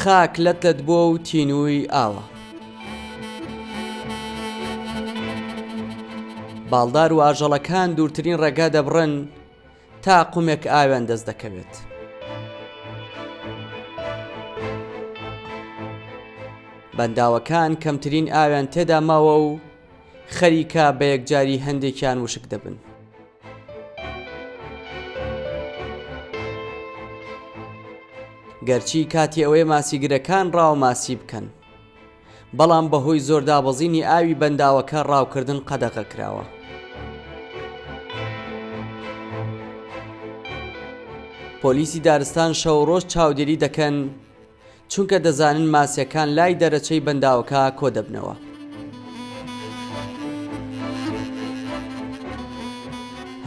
خاک لەت بووە و تینووی ئاوە. باڵدار و ئاژەڵەکان دوورترین ڕێگا دەبڕن تا قومێک ئاویان دەست دەکەوێت. بەنداوەکان کەمترین ئاویان تێدا ماوە و خەریکە بە یەکجاری هەندێکیان وشک دەبن. گەرچی کاتی ئەوەی ماسیگرەکان ڕاو ماسی بکەن، بەڵام بەهۆی زۆر دابەزینی ئاوی بەنداوەکە ڕاوکردن قەدەغە کراوە. پۆلیسی دارستان شەو ڕۆژ چاودێری دەکەن چونکە دەزانن ماسیەکان لای دەرەچەی بەنداوەکە کۆ دەبنەوە.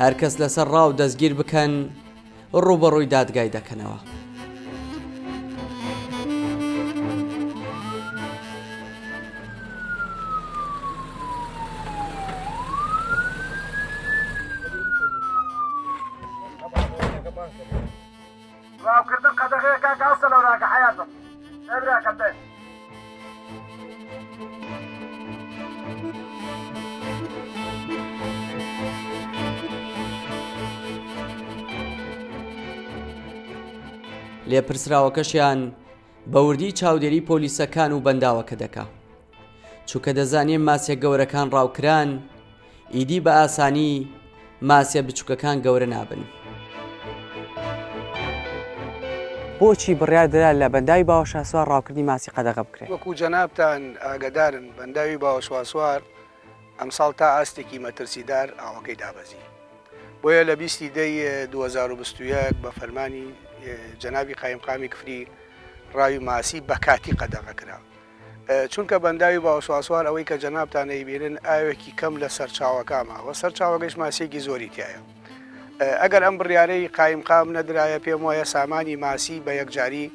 هەر کەس لەسەر ڕاو دەستگیر بکەن ڕوبەڕووی دادگای دەکەنەوە. ڕاوکردن قەدەغەیەکە کاسە لەوراکە حەیاتم نەبراکەم دێ لێپرسراوەکەشیان بەوردی چاودێری پۆلیسەکان و بەنداوەکە دەکا، چونکە دەزانێ ماسیە گەورەکان ڕاوکران ئیدی بە ئاسانی ماسیە بچووکەکان گەورە نابن. بۆچی بڕیاردرا لە بەنداوی باوەشاسوار ڕاوکردنی ماسی قەدەغە بکرێت؟ وەکو جەنابتان ئاگدارن بەنداوی باوەشاسوار ئەمساڵ تا ئاستێکی مەترسیدار ئاوەکەی دابەزی، بۆیە لە 20 دەی 2021 بە فەرمانی جەنابی قایمقامی کفری ڕاوی ماسی بە کاتی قەدەغە کرا، چونکە بەنداوی باوەشاسوار ئەوەی کە جەنابتان ئەیبینن ئاوێکی کەم لە سەرچاوەکە ماوە، سەرچاوەکەش ماسیێکی زۆری تایە. ئەگەر ئەم بڕیارەی قایمقام نەدرایە پێم وایە سامانی ماسی بە یەکجاری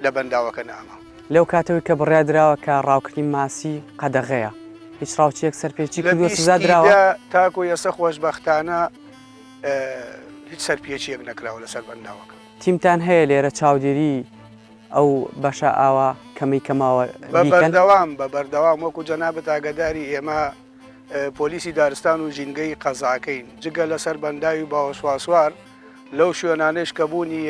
لە بەنداوەکە نامە. لەو کاتەوەی کە بڕیاردراوە کە ڕاوکردنی ماسی قەدەغەیە هیچ ڕاوچیەک سەرپێچی کردووە سزا درراوە؟ تاکو ئێستا خۆشبەختانە هیچ سەرپێچیەک نەکراوە لەسەر بەنداوەکە. تیمتان هەیە لێرە چاودێری ئەو بەشە ئاوا کەمی کەماوە بە بەردەوام وەکو جەنابەت ئاگداری ئێمە پۆلیسی دارستان و ژینگەی قەزاکەین جگە لەسەر بەنداوی باوەشاسوار لەو شوێنانەش کە بوونی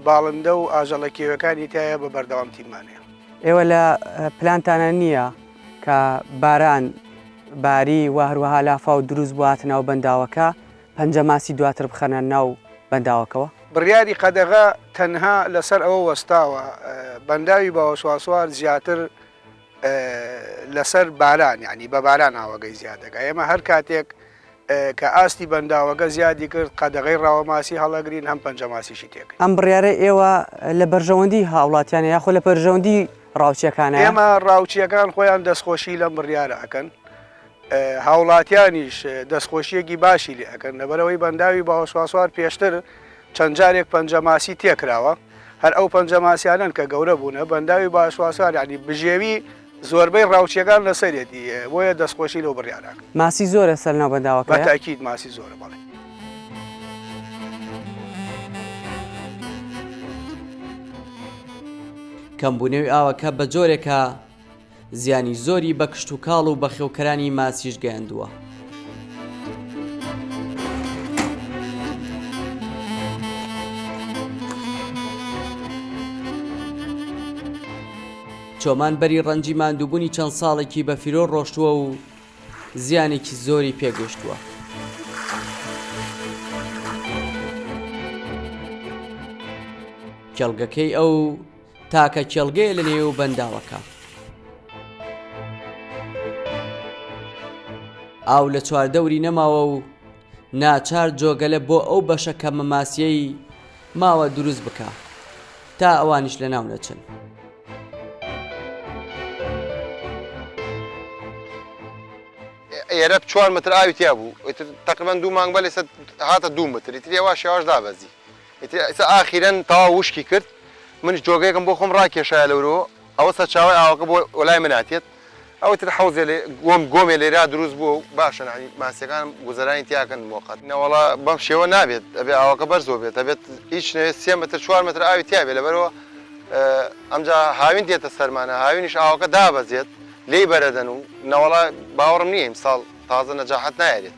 باڵندە و ئاژەڵەکێوەکانی تایە بە بەردەوام تیمانەیە. ئێوە لە پلانتانە نییە کە باران باری و هەروەها لافا و دروست بواتە ناو بەنداوەکە پەنجە ماسی دواتر بخەنە ناو بەنداوەکەوە؟ بڕیاری قەدەغە تەنها لەسەر ئەوە وەستاوە بەنداوی باوەشاسوار زیاتر لەسەر باران، یعنی بە باران ئاوەگەی زیاد دەکات. ئێمە هەر کاتێک کە ئاستی بەنداوەکە زیادی کرد قەدەغەی ڕاوەماسی هەڵەگرین هەم پەنجە ماسیشی تێکرد. ئەم بڕیارە ئێوە لە بەرژەوەندی هاوڵاتیانە یاخۆ لە بەرژەوەندی ڕاوچیەکانە؟ ئێمە ڕاوچیەکان خۆیان دەستخۆشی لەم بڕیارە ئەکەن، هاوڵاتیانیش دەستخۆشیەکی باشی لێ ئەکەن لەبەرەوەی بەنداوی باوەشاسوار پێشتر چەند جارێک پەنجە ماسی تێکراوە، هەر ئەو پەنجە ماسیانن کە گەورە بوونە بەنداوی باوەشاسوار یعنی بژێوی زۆربەی ڕاوچیەکان لەسەرێتی، بۆیە دەستخۆشی لەو بڕیارەکە. ماسی زۆرە سەر ناو بەنداوەکە؟ بەتاکید ماسی زۆرە. بەڵێ کەمبوونەوەی ئاوەکە بە جۆرێکە زیانی زۆری بە کشت و کاڵ و بە خێوکەرانی ماسیش گەیاندووە. چۆمان بەری ڕەنجی ماندووبوونی چەند ساڵێکی بە فیرۆ ڕۆشتووە و زیانێکی زۆری پێگەشتووە. کێڵگەکەی ئەو تاکە کێڵگەیە لە نێو بەنداوەکە. ئاو لە چواردەوری نەماوە و ناچار جۆگەلە بۆ ئەو بەشە کە مەماسیەی ماوە دروست بکە تا ئەوانیش لە ناو نەچن. ئێرە 4 متر ئاوی تیا بوو، تقریبان 2 مانگ بەلێ هاتە 2 متر، ئیتر ێوا شێواش دابەزی، ئیتر ئاخیرەن تەواو وشکی کرد. منش جۆگەیەکم بۆ خۆم ڕاکێشایە لەورەوە، ئەوە سەرچاوی ئاوەکە بۆ وەلای من هاتێت، ئەوتر حەوزێ گۆمێ لێرا دروست بووە و باشە ماسیەکان گوزەرانی تیاکەن موقەت. نەوەڵا بەم شێوە نابێت، ئەبێ ئاوەکە بەرزۆ بێت، ئەبێت هیچ 3 متر 4 متر ئاوی تیا بێت، لەبەرەوە ئەمجا هاوین دێتە سەرمانە هاوینیش ئاوەکە دابەزێت لێی بەرەدەن و نەوەڵا باوەڕم نییە ئیمساڵ تازە نەجاحەت نایێت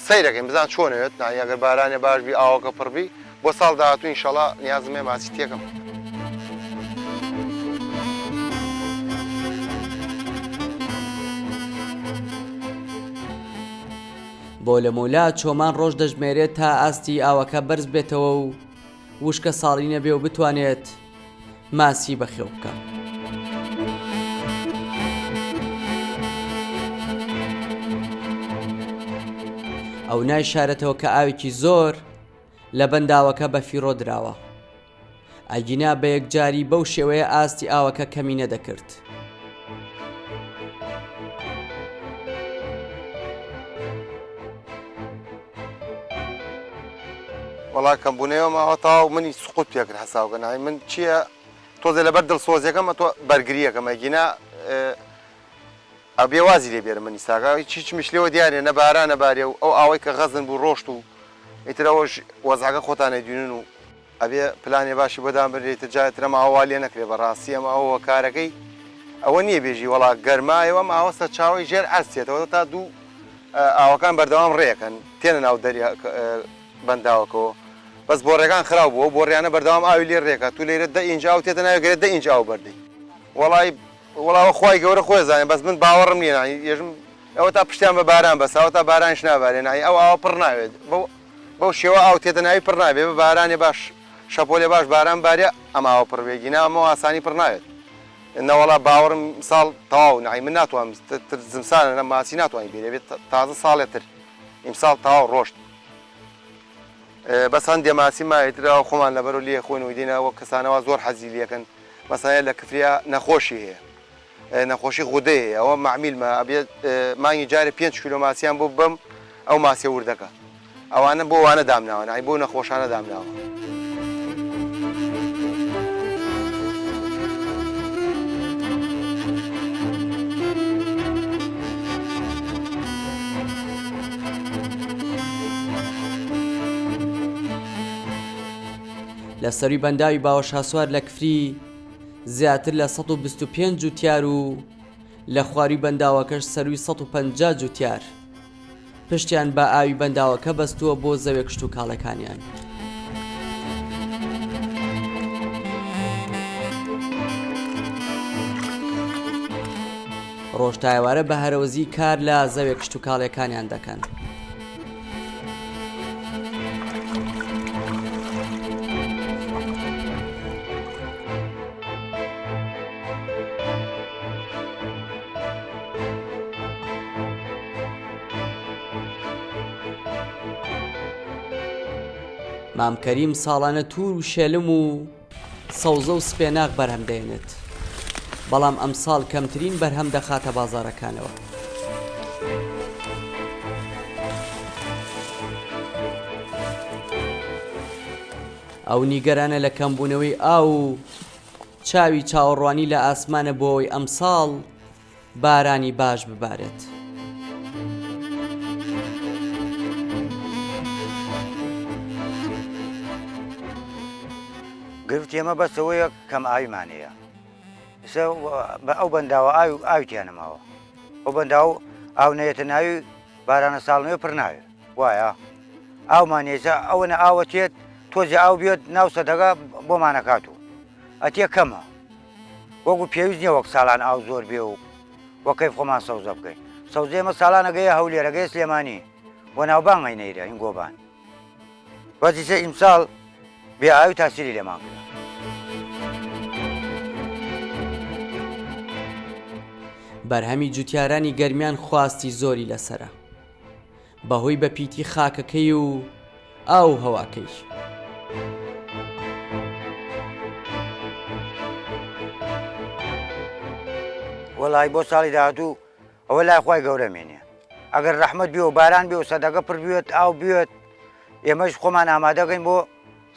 سەیرەکەین بزان چۆنەوێت ئەگەر بارانێ باشبی ئاوەکە پڕبی بۆ ساڵ داهاتوو ئینشەڵا نیازمێ ماچی تێکەم. بۆ لە مۆلا چۆمان ڕۆژ دەژمێرێت تا ئاستی ئاوەکە بەرز بێتەوە و وشکە ساڵی نەبێ و بتوانێت ماسی بەخێو بکە. ئەو نایشارەتەوە کە ئاوێکی زۆر لە بەنداوەکە بە فیڕۆ دراوە. ئەگینا بە یەکجاری بەو شێوەیە ئاستی ئاوەکە کەمینە دەکرد. وڵا کەمبوونەوە ماوە تاو منی سقوت پێکرد حساوگەنای من چییە تۆزە لەبەر دڵسۆزیەکەمە تۆ بەرگریەکەم ئەگینا ئەبێ وازی لێ بێرە منی ساگا چیچ میشلەوە دیارێ نە باران نەبارێ و ئەو ئاوەی کە غەزن بوو ڕۆشت و ئیترەوەش وەزعەکە خۆتانە دوێنن و ئەبێ پلانێ باشی بۆدان بێتە جایترە ماوە لێ نەکرێ بەڕاستی ئەمە ئەوە کارەکەی ئەوە نییە بێژی وڵا گەرمایەوە ماوەستە چاوی ژێر ئەستێتەوە تا دوو ئاوەکان بەردەوام ڕێەکەن تێنە ناو دەریا بەنداوەکەەوە بەس بۆڕێکان خراپ بووە بۆڕیانە بەردەوام ئاوی لێ ڕێکە تو لێرە 10 ئینج ئاو تێتە ناوێت 10 ئینج ئاو بەردەی وڵاوە خۆی گەورە خۆی زانێ بەس من باوەڕم نییە ێژم ئەوە تا پشتیان بە باران بەساوە تا بارانش نابارێن ئەو ئاوە پڕ ناوێت بەو شێوە ئاو تێتە ناوی پڕ نابێ بە بارانێ باش شەپۆلێ باش باران بارێ ئەم ئاوە پڕبێگینا ئەمە ئاسانی پڕ ناوێت نەوەڵا باوەڕم ساڵ تەواو نای من ناتوانم زمسانە نە ماسی ناتوانین بێت تازە ساڵێتر ئیمساڵ تەواو ڕۆشت بەس هەندێ ماسی مایترەوە خۆمان لەبەر و لێ خۆین و دینەوە کەسانەوە زۆر حەزی لەکەن مەسایە لە کفریا نەخۆشی هەیە نەخۆشی غودەی هەیە ئەوە معمیلمە ئەبێت مانگی جارێ 5 کیلۆ ماسییان بۆ بم ئەو ماسیە وردەکە ئەوانە بۆ وانە دامناوە نای بۆ نەخۆشانە دامناوە. لە سەری بەنداوی باوەشاسوار لە کفری زیاتر لە 125 جوتیار و لە خواری بەنداوەکەش سەروی 150 جوتیار پشتیان بە ئاوی بەنداوەکە بەستووە بۆ زەوێ کشت و کاڵەکانیان. ڕۆژتایوارە بە هەرەوەزی کار لە زەوێ کشت و کاڵەکانیان دەکەن. مامکەریم ساڵانە توور و شێلم و سەوزە و سپێناغ بەرهەم دێنێت، بەڵام ئەم ساڵ کەمترین بەرهەم دەخاتە بازاڕەکانەوە. ئەو نیگەرانە لە کەمبوونەوەی ئاو و چاوی چاوەڕوانی لە ئاسمانە بۆی ئەم ساڵ بارانی باش ببارێت. گرفتیێمە بەسەوەیە کەم ئاویمانەیە بە ئەو بەنداوە ئاویتیانەماوە ئەو بەنداو ئاو نەیەتە ناوی بارانە ساڵنەوە پڕ ناوێت وایە ئاومانێزە ئەوەنە ئاوەتێت تۆزی ئاو بێت ناو سەدەگا بۆمانەکاتوە ئەتێ کەمە وەکو پێویست نییە وەک ساڵان ئاو زۆر بێ و وەکەی خۆمان سەوزە بکەین سەوزێمە ساڵانەگەیە هەولێرەگەی سلێمانی بۆ ناوبان ئەینەیرە هین گۆبان وەزیسە ئیمساڵ بێ ئاوی تاسیری لێمان کرد. بەرهەمی جوتیارانی گەرمیان خواستی زۆری لەسرە بەهۆی بەپیتی خاکەکەی و ئاو هەواکەی. وەڵای بۆ ساڵی داهاتوو ئەوە لای خۆی گەورە مێنێ ئەگەر ڕەحمەت بێ و باران بێ و سەدەگە پڕ بێت ئاو بێت ئێمەش خۆمان ئامادەگەین بۆ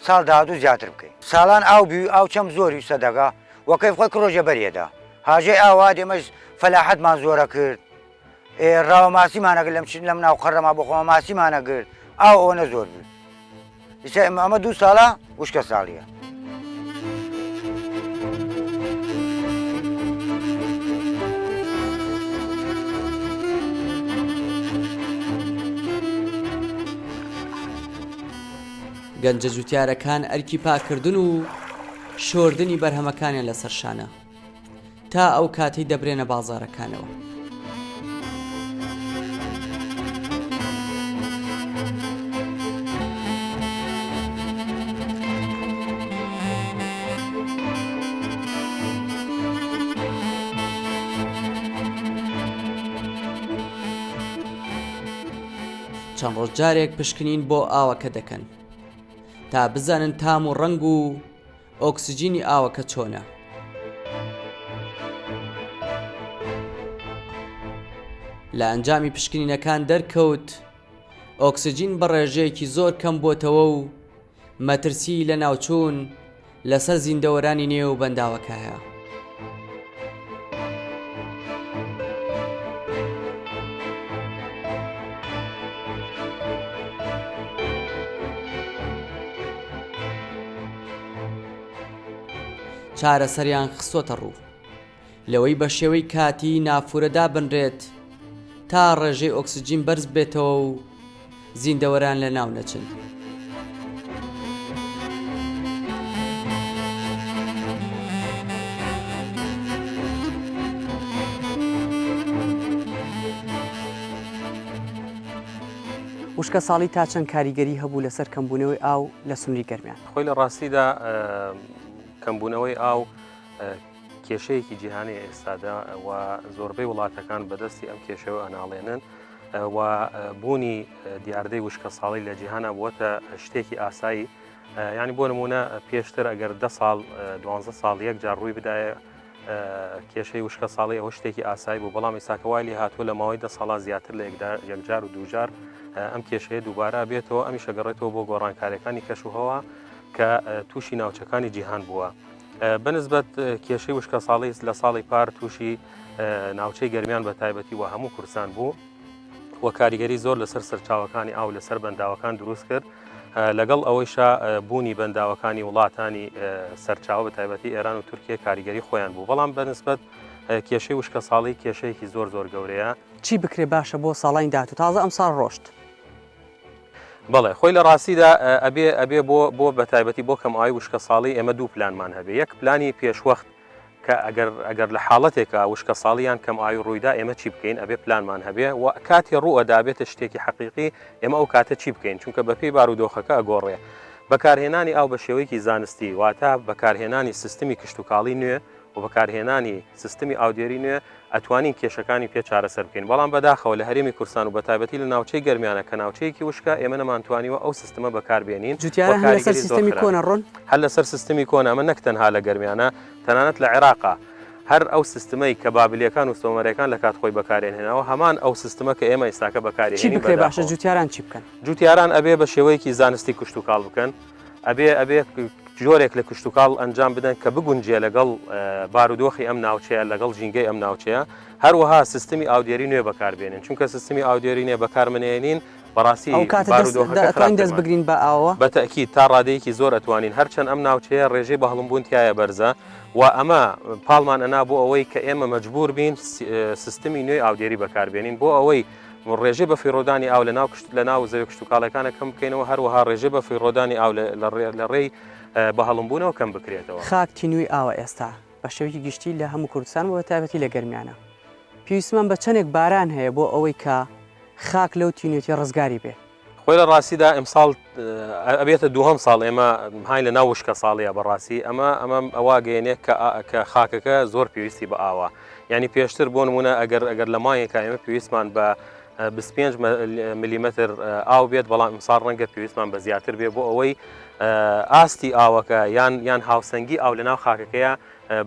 ساڵ داهاتوو زیاتر بکەین. ساڵان ئاو بی ئاو چەم زۆری سەدەگا وەکەی خۆی کڕۆژە بەرێدا هاژەی ئاوا دێمەش فەلاحەتمان زۆرە کرد ڕاوە ماسیمانەگرت لەم ناو خەڕەما بۆ خۆمە ماسیمانەگرت ئاو ئەوەنە زۆر بوو ئەمە 2 ساڵە وشکە ساڵیە. گەنجە جوتیارەکان ئەرکی پاکردن و شۆردنی بەرهەمەکانیان لەسەر شانە تا ئەو کاتەی دەبرێنە بازاڕەکانەوە. چەند ڕۆژ جارێک پشکنین بۆ ئاوەکە دەکەن تا بزانن تام و ڕەنگ و ئۆکسجینی ئاوەکە چۆنە. لە ئەنجامی پشکنینەکان دەرکەوت ئۆکسجین بە ڕێژەیەکی زۆر کەم بۆتەوە و مەترسی لە ناوچوون لەسەر زیندەوەرانی نێو بەنداوەکە هەیە. چارەسەریان خستۆتە ڕوو لەوەی بە شێوەی کاتی نافورەدا بنرێت تا ڕێژەی ئۆکسجین بەرز بێتەوە و زیندەوەران لە ناو نەچن. وشکە ساڵی تا چەند کاریگەری هەبوو لەسەر کەمبوونەوەی ئاو لە سنووری گەرمیان؟ خۆی لە ڕاستیدا کەمبوونەوەی ئاو کێشەیەکی جیهانی ئێستادا و زۆربەی وڵاتەکان بەدەستی ئەم کێشەوە ئەناڵێنن و بوونی دیاردەی وشکە ساڵی لە جیهانە بووەتە شتێکی ئاسایی. ینی بۆ نمونە پێشتر ئەگەر 10 ساڵ 12 ساڵ یەک جار ڕووی بدایە کێشەی وشکە ساڵی ئەوە شتێکی ئاسایی بوو، بەڵام ئێستاکەوای لێ هاتووە لە ماوەی 10 ساڵا زیاتر لە یەکجار و دووجار ئەم کێشەیە دووبارە بێتەوە، ئەمی شەگەڕێتەوە بۆ گۆڕانکاریەکانی کەشوهەوە کە تووشی ناوچەکانی جیهان بووە. بەنسبەت کێشەی وشکە ساڵی لە ساڵی پار تووشی ناوچەی گەرمیان بە تایبەتی و هەموو کورسان بوو و کاریگەری زۆر لەسەر سەرچاوەکانی ئاو لەسەر بەنداوەکان دروست کرد، لەگەڵ ئەوەیشا بوونی بەنداوەکانی وڵاتانی سەرچاوە بە تایبەتی ئێران و تورکیە کاریگەری خۆیان بوو، بەڵام بەنسبەت کێشەی وشکە ساڵی کێشەیەکی زۆر گەورەیە. چی بکرێ باشە بۆ ساڵانی داهاتوو تازە ئەم ساڵ ڕۆشت؟ بەڵێ خۆی لە ڕاستیدا ئەبێ بۆ بە تایبەتی بۆ کەم ئاوی وشکە ساڵی ئێمە دوو پلانمان هەبێ. یەک پلانی پێشوەخت کە ئەگەر لە حاڵەتێکە وشکە ساڵیان کەم ئاوی ڕوویدا ئێمە چی بکەین، ئەبێ پلانمان هەبێ و کاتی ڕوئەدا بێتە شتێکی حەقیقی ئێمە ئەو کاتە چی بکەین، چونکە بەپێی بارودۆخەکە ئەگۆڕێ. بەکارهێنانی ئاو بە شێوەیەکی زانستی واتە بەکارهێنانی سیستمی کشتتوکاڵی نوێ و بەکارهێنانی سیستمی ئاودێری نوێ ئەتوانین کێشەکانی پێ چارەسەر بکەین، بەڵام بەداخەوە لە هەرێمی کورسان و بە تایبەتی لە ناوچەی گەرمیانە کە ناوچەیەکی وشکە ئێمە نەمانتوانیوە ئەو سیستمە بەکاربێنین. جوتیارە هەر لەسەر سیستمی کۆنە ڕۆن هەر لەسەر سیستمی کۆنە ئەمە نەک تەنها لە گەرمیانە، تەنانەت لە عێراقا هەر ئەو سیستمەی کە بابلیەکان و سۆمەرەکان لە کات خۆی بەکارێنهێنەوە هەمان ئەو سیستمە کە ئێمە ئێستاکە بەکارێنین. چی بکرێ باشە جوتیاران چی بکەن؟ جوتیاران ئەبێ بە شێوەیەکی زانستی کشتتوکاڵ بکەن، ئەبێ جۆرێک لە کشتتوکاڵ ئەنجام بدەن کە بگونجێ لەگەڵ بارودۆخی ئەم ناوچەیە لەگەڵ ژینگەی ئەم ناوچەیە، هەروەها سیستمی ئاودێری نوێ بەکاربێنن، چونکە سیستمی ئاودێری نوێ بەکارمنێنین بەڕاستی بارودۆخەکە دەست بگرین بە ئاوە بەتەکید تا ڕادەیەکی زۆر ئەتوانین، هەرچەند ئەم ناوچەیە ڕێژەی بە هەڵمبوونتیایە بەرزە و ئەمە پاڵمان ئەنا بۆ ئەوەی کە ئێمە مەجبور بین سیستمی نوێی ئاودێری بەکاربێنین بۆ ئەوەی ڕێژەی بە فیڕۆدانی ئاو لە ناو زەوی کشتتوکاڵەکانە کەم بکەینەوە، هەروەها ڕێژەی بە فیڕۆدانی ئاو لە ڕێی بە هەڵمبوونەوە کەم بکرێتەوە. خاک تینووی ئاوە ئێستا بە شێوەیەکی گشتی لە هەموو کوردستان و تایبەتی لە گەرمیانە پێویستمان بە چەندێک باران هەیە بۆ ئەوەی کە خاک لەو تینوێتی ڕزگاری بێ؟ خۆی لە ڕاستیدا ئەمساڵ ئەبێتە دووهەم ساڵ ئێمە هاین لە ناو وشکە ساڵیە بەڕاستی ئەمە ئەوە گەیەنێک کە خاکەکە زۆر پێویستی بە ئاوە. ینی پێشتر بۆ نمونە ئەگەر لە مایەکە ئێمە پێویستمان بە 25 میلیمتر ئاو بێت، بەڵام ئەمساڵ ڕەنگە پێویستمان بە زیاتر بێ بۆ ئەوەی ئاستی ئاوەکە یان هاوسەنگی ئاو لە ناو خاکەکەیە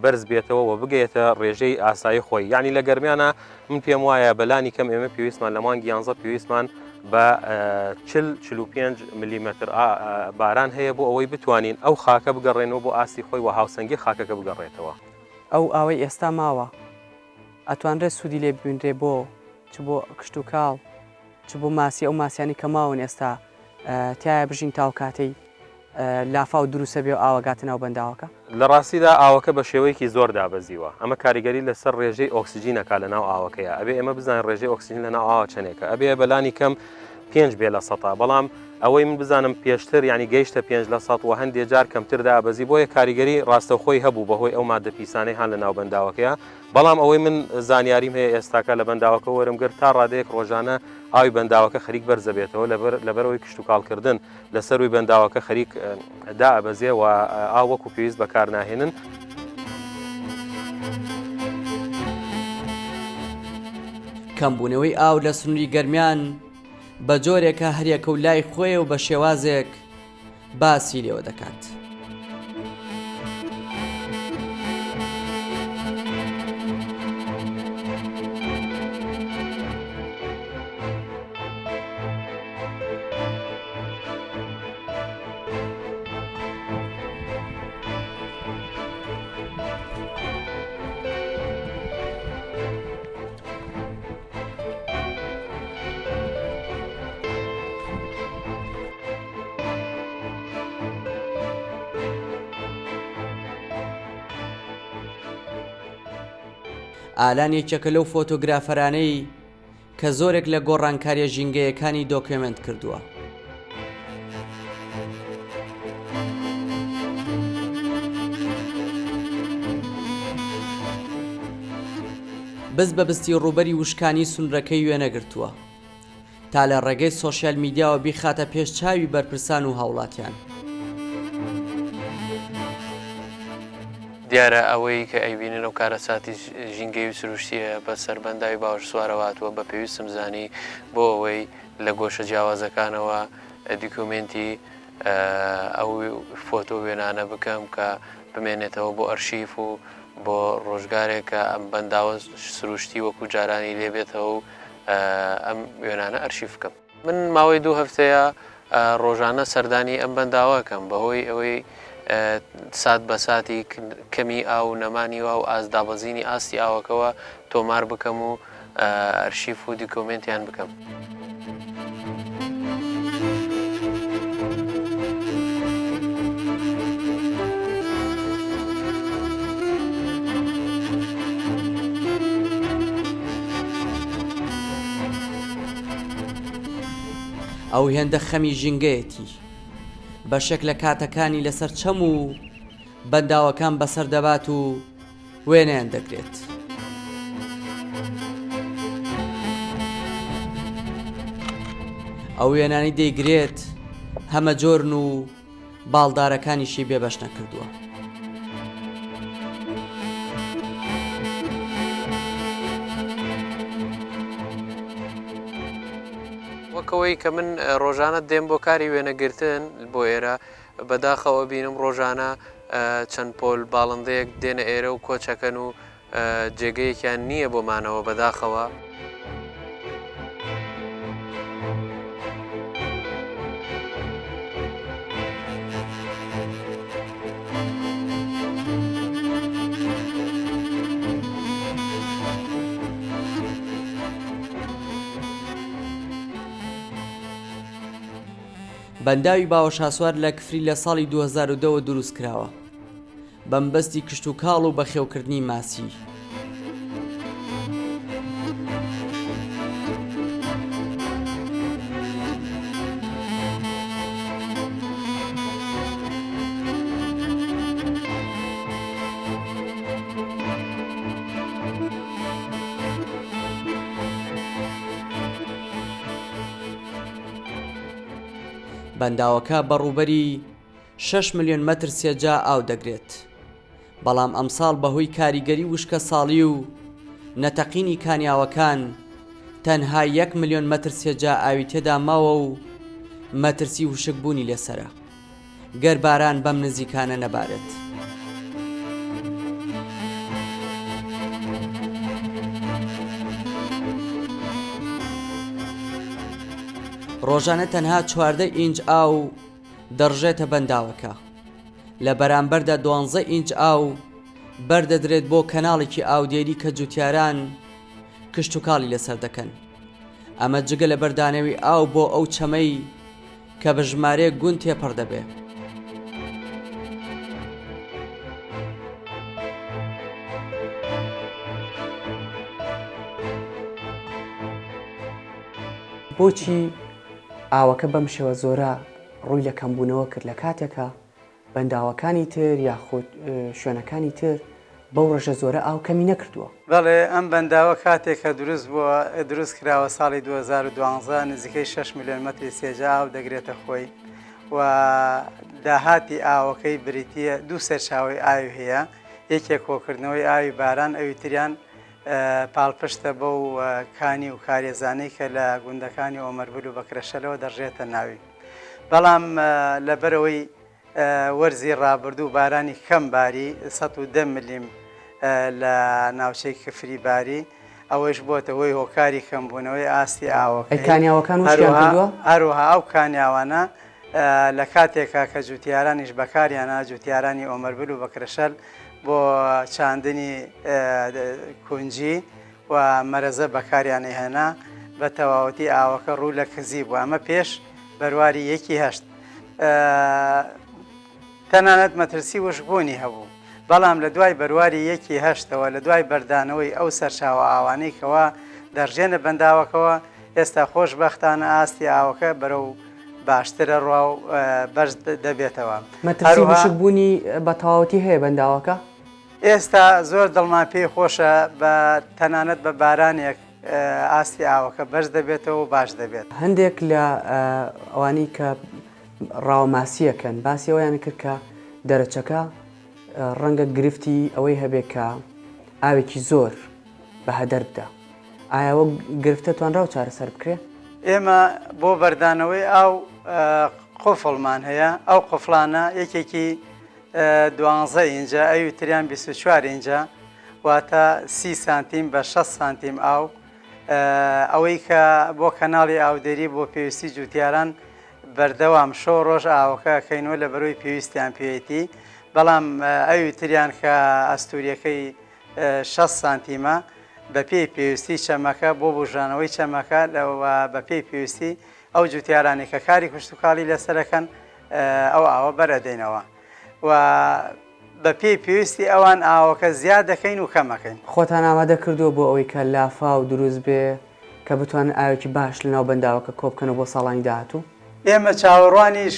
بەرز بێتەوە و بگەیتە ڕێژەی ئاسایی خۆی. یعنی لە گەرمیانە من پێم وایە بەلانی کەم ئێمە پێویستمان لە مانگی 11 پێویستمان بە 45 میلیمتر باران هەیە بۆ ئەوەی بتوانین ئەو خاکە بگەڕێنەوە بۆ ئاستی خۆی و هاوسەنگی خاکەکە بگەڕێتەوە. ئەو ئاوەی ئێستا ماوە ئەتوانرێت سوودی لێ ببینرێ بۆ چ بۆ کشتتوکاڵ چ بۆ ماسی ئەو ماسیانی کە ماون ئێستا تایە بژین تاو کاتەی لافا و دروسە بێ و ئاوەگاتە ناو بەنداوەکە؟ لە ڕاستیدا ئاوەکە بە شێوەیەکی زۆر دابەزیوە، ئەمە کاریگەری لەسەر ڕێژەی ئۆکسجینەکە لە ناو ئاوەکەیە، ئەبێ ئێمە بزانین ڕێژەی ئۆکسجین لە ناو ئاوە چەندێکە، ئەبێ بەلانی کەم 5 بێ لە 100، بەڵام ئەوەی من بزانم پێشتر ینی گەیشتە 5% و هەندێک جار کەمتر دابەزی بۆیە کاریگەری ڕاستەوخۆی هەبوو بەهۆی ئەو مادە پیسانەی هەان لە ناو بەنداوەکەیە بەڵام ئەوەی من زانیاریم هەیە ئێستاکە لە بەنداوەکە وەرمگرت تا ڕادەیەک ڕۆژانە ئاوی بەنداوەکە خەریک بەرزەبێتەوە لەبەرەوەی کشت و کاڵکردن لەسەروی بەنداوەکە خەریک دائەبەزێ و ئاو وەکو پێویست بەکارناهێنن. کەمبوونەوەی ئاو لە سنووری گەرمیان بە جۆرێکە هەریەکە و لای خۆی و بە شێوازێک باسی لێوە دەکات. ئالان یەکێکە لەو فۆتۆگرافەرانەی کە زۆرێک لە گۆڕانکاریە ژینگەیەکانی دۆکیومنت کردووە. بەس بەبستی ڕوبەری وشکانی سونرەکەی وێنەگرتووە تا لە ڕێگەی سۆشیال میدیاوە بیخاتە پێش چاوی بەرپرسان و هاوڵاتیان. دیارە ئەوەی کە ئەیبینن و کارە ساتی ژینگەی و سروشتیە بە سەربەنداوی باوەش سوارەواتوە بە پێویستم زانی بۆ ئەوەی لە گۆشە جیاوازەکانەوە دیکومنتی ئەو فۆتۆ وێنانە بکەم کە بمێنێتەوە بۆ ئەرشیف و بۆ ڕۆژگارێک کە ئەم بەنداوە سروشتی وەکو جارانی لێبێتەوە و ئەم وێنانە ئەرشیف بکەم. من ماوەی 2 هەفتەیە ڕۆژانە سەردانی ئەم بەنداوەکەم بەهۆی ئەوەی سات بە ساتی کەمی ئاو نەمانی و ئازدابەزینی ئاستی ئاوەکەوە تۆمار بکەم و ئەرشیف و دیکۆمنتیان بکەم. ئەو هێندە خەمی ژینگەیەتی بەشێک لە کاتەکانی لەسەر چەم و بەنداوەکان بەسەر دەبات و وێنەیان دەگرێت. ئەو وێنانی دەیگرێت هەمە جۆرن و باڵدارەکانیشی بێبەش نەکردووە. وەکەوەی کە من ڕۆژانە دێم بۆ کاری وێنەگرتن بۆ ئێرە بەداخەوە بینم ڕۆژانە چەند پۆل باڵندەیەک دێنە ئێرە و کۆچەکەن و جێگەیەکیان نییە بۆمانەوە بەداخەوە. بەنداوی باوەشاسوار لە کفری لە ساڵی 2010 دروست کراوە بەمبەستی کشت و کاڵ و بەخێوکردنی ماسی. بەنداوەکە بەڕووبەری 6 ملیۆن مەتر سێجا ئاو دەگرێت، بەڵام ئەمساڵ بەهۆی کاریگەری وشکە ساڵی و نەتەقینی کانیاوەکان تەنها 1 ملیۆن مەتر سێجا ئاوی تێدا ماوە و مەترسی وشک بوونی لێسرە گەر باران بەم نزیکانە نەبارێت. ڕۆژانە تەنها 14 ئینج ئاو دەڕژێتە بەنداوەکە، لە بەرامبەردا 12 ئینج ئاو بەردەدرێت بۆ کەناڵێکی ئاودێری کە جوتیاران کشت و کاڵی لەسەر دەکەن. ئەمە جگە لە بەردانەوی ئاو بۆ ئەو چەمەی کە بە ژمارەیە گوند تێپەڕ دەبێ. بۆچی ئاوەکە بەم شێوە زۆرە ڕووی لە کەمبوونەوە کرد لە کاتێکە بەنداوەکانی تر یاخود شوێنەکانی تر بەو ڕژە زۆرە ئاو کەمی نەکردووە. بەڵێ ئەم بەنداوە کاتێکە دروست بووە دروست کراوە ساڵی 2012 نزیکەی 6 میلیۆن مەتری سێجا ئاو دەگرێتە خۆی و داهاتی ئاوەکەی بریتیە دوو سەرچاوی ئاوی هەیە، یەکێک کۆکردنەوەی ئاوی باران، ئەوی تریان پاڵپشتە بەو کانی و کارێزانەی کە لە گوندەکانی ئۆمەربول و بەکرەشەلەوە دەڕژێتە ناوی. بەڵام لەبەرەوەی وەرزی ڕابردوو بارانی کەم باری 110 ملیم لە ناوچەی کفری باری، ئەوەش بۆتە هۆی هۆکاری کەمبوونەوەی ئاستی ئاوەکەی. کانیاوەکان وشیان کردووە؟ هەروەها ئەو کانیاوانە لە کاتێکا کە جوتیارانیش بەکاریانە جوتیارانی ئۆمەربول و بەکرەشەل بۆ چاندنی کونجی و مەرەزە بەکاریانی هێنا بە تەواوەتی ئاوەکە ڕوو لە کزی بوو. ئەمە پێش بەرواری 1/8 تەنانەت مەترسی وشبوونی هەبوو، بەڵام لە دوای بەرواری 1/8ەوە لە دوای بەردانەوەی ئەو سەرچاوە ئاوانەی کەوا دەڕژێنە بەنداوەکەوە ئێستا خۆشبەختانە ئاستی ئاوەکە بەرەو باشترە ڕوا و بەرز دەبێتەوە. مەترسی وشکبوونی بە تەواوەتی هەیە بەنداوەکە؟ ئێستا زۆر دڵمان پێی خۆشە بە تەنانەت بە بارانێک ئاستی ئاوەکە بەرز دەبێتەوە و باش دەبێت. هەندێک لە ئەوانەی کە ڕاوماسیەکەن باسی ئەویان کرد کە دەرەچەکە ڕەنگە گرفتی ئەوەی هەبێت کە ئاوێکی زۆر بە هەدەر بدە. ئایا ئەوە گرفتە توانراو چارەسەر بکرێ؟ ئێمە بۆ بەردانەوەی ئاو قفڵمان هەیە، ئەو قفڵانە یەکێکی 12 ئینجا ئەوی تریان 24 ئینجا واتە 30 سانتیم بە 6 سانتیم ئاو، ئەوەی کە بۆ کەناڵی ئاودەری بۆ پێویستی جوتیاران بەردەوام شۆ ڕۆژ ئاوەکە کەینەوە لە بەرەوەی پێویستیان پێوێتی، بەڵام ئەوی تریان کە ئەستوریەکەی 6 سانتیمە بە پێی پێویستی چەمەکە بۆ بژانەوەی چەمەکە لەوە بە پێی پێویستی ئەو جوتیارانی کە کاری کوشتتوکاڵی لەسەرەکەن ئەو ئاوە بەرەدەینەوە و بە پێی پێویستی ئەوان ئاوەکە زیاد دەکەین و کەمەکەین. خۆتان ئامادە کردووە بۆ ئەوەی کە لافا و دروست بێ کە بتوانن ئاوێکی باش لەناو بەنداوەکە کۆبکەنەوە بۆ ساڵانی داهاتوو؟ ئێمە چاوەڕوانیش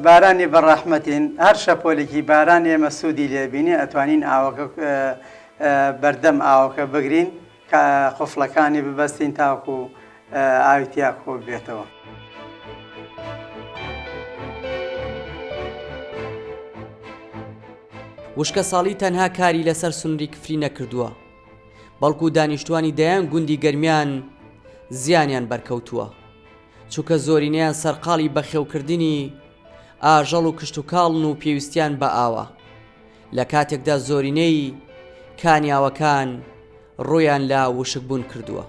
بارانی بەڕەحمەتین، هەر شەپۆلێکی باران ئێمە سوودی لێبینی ئەتوانین ئاوەکە بەردەم ئاوەکە بگرین کە قفڵەکانی ببەستین تاوکو ئاویتیا کۆ بێتەوە. وشکە ساڵی تەنها کاری لەسەر سنووری کفری نەکردووە، بەڵکو دانیشتوانی دەیان گوندی گەرمیان زیانیان بەرکەوتووە، چونکە زۆرینەیان سەرقاڵی بەخێوکردنی ئاژەڵ و کشتتوکاڵن و پێویستیان بە ئاوە، لە کاتێکدا زۆرینەی کانیاوەکان ڕوویان لا وشکبوون کردووە.